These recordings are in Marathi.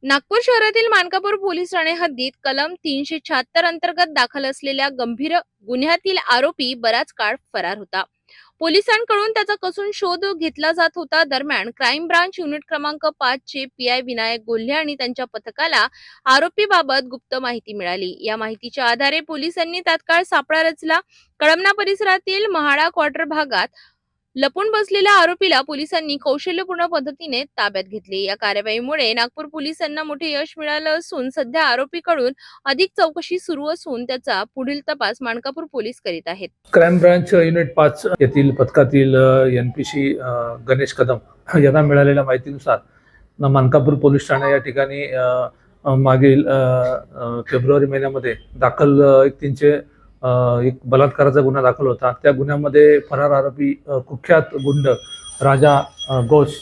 नागपूर शहरातील मानकापूर पोलीस ठाणे हद्दीत कलम 376 अंतर्गत दाखल असलेल्या गंभीर गुन्ह्यातील आरोपी बराच काळ फरार होता। पोलिसांकडून त्याचा कसून शोध घेतला जात होता। दरम्यान क्राईम ब्रांच युनिट क्रमांक 5 चे पीआय विनायक गोल्हे आणि त्यांच्या पथकाला आरोपीबाबत गुप्त माहिती मिळाली। या माहितीच्या आधारे पोलिसांनी तात्काळ सापळा रचला। कळमना परिसरातील महाडा क्वार्टर भागात लपून बसलेल्या आरोपीला पोलिसांनी कौशल्यपूर्ण पद्धतीने ताब्यात घेतले। या कारवाईमुळे नागपूर पोलिसांना मोठे यश मिळालं असून सध्या आरोपीकडून अधिक चौकशी सुरू असून त्याचा पुढील तपास मानकापूर पोलीस करीत आहेत। क्राईम ब्रांच युनिट 5 येथील पथकातील एनपीसी गणेश कदम यांना मिळालेल्या माहितीनुसार मानकापूर पोलीस ठाणे या ठिकाणी मागील फेब्रुवारी महिन्यामध्ये दाखल एक बलात्काराचा गुन्हा दाखल होता। त्या गुन्ह्यामध्ये फरार आरोपी कुख्यात गुंड राजा घोष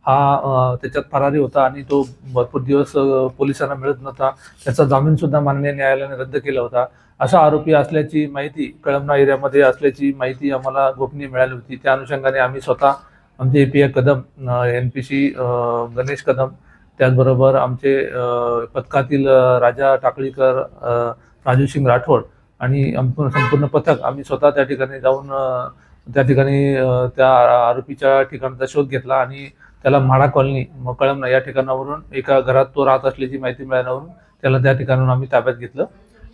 हा त्याच्यात फरारी होता आणि तो भरपूर दिवस पोलिसांना मिळत नव्हता। त्याचा जामीन सुद्धा माननीय न्यायालयाने रद्द केला होता। असा आरोपी असल्याची माहिती कळमना एरियामध्ये असल्याची माहिती आम्हाला गोपनीय मिळाली होती। त्या अनुषंगाने आम्ही स्वतः आमचे पीआय कदम एनपीसी गणेश कदम त्याचबरोबर आमचे पथकातील राजा टाकळीकर राजू सिंग राठोड आणि संपूर्ण पथक आम्ही स्वतः त्या ठिकाणी जाऊन त्या आरोपीच्या ठिकाणाचा शोध घेतला आणि त्याला म्हाडा कॉलनी कळमना या ठिकाणावरून एका घरात तो राहत असल्याची माहिती मिळाल्यावरून त्याला त्या ठिकाणाहून आम्ही ताब्यात घेतलं।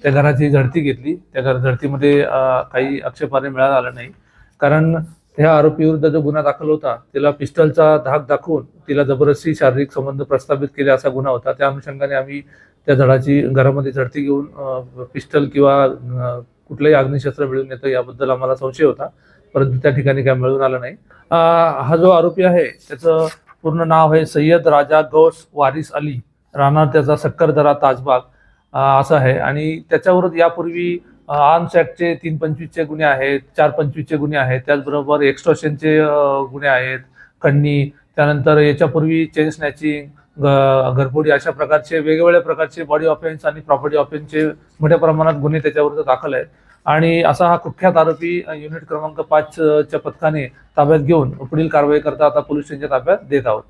त्या घराची झडती घेतली। त्या झडतीमध्ये काही आक्षेपार्ह मिळालं आलं नाही, कारण ह्या आरोपीविरुद्ध जो गुन्हा दाखल होता त्याला पिस्टलचा धाक दाखवून तिला जबरदस्ती शारीरिक संबंध प्रस्थापित केले असा गुन्हा होता। त्या अनुषंगाने आम्ही त्या घरामध्ये झडती घेऊन पिस्टल किंवा कुठलंही अग्निशस्त्र मिळून येतं याबद्दल आम्हाला संशय होता, परंतु त्या ठिकाणी काय मिळून आलं नाही। हा जो आरोपी आहे त्याचं पूर्ण नाव आहे सय्यद राजा गौस वारिस अली, राहणार त्याचा सक्करदरा ताजबाग असं आहे आणि त्याच्यावर यापूर्वी आर्म्स ॲक्टचे 325चे गुन्हे आहेत, 425चे गुन्हे आहेत, त्याचबरोबर एक्स्टॉर्शनचे गुन्हे आहेत, खंडणी, त्यानंतर याच्यापूर्वी चेन स्नॅचिंग, घरफोडी अशा प्रकारचे वेगवेगळ्या प्रकारचे बॉडी ऑफेन्स आणि प्रॉपर्टी ऑफेन्सचे मोठ्या प्रमाणात गुन्हे त्याच्यावर दाखल आहेत आणि असा हा कुख्यात आरोपी युनिट क्रमांक 5 च्या पथकाने ताब्यात घेऊन पुढील कारवाई करता आता पोलीस स्टेशनच्या ताब्यात देत आहोत।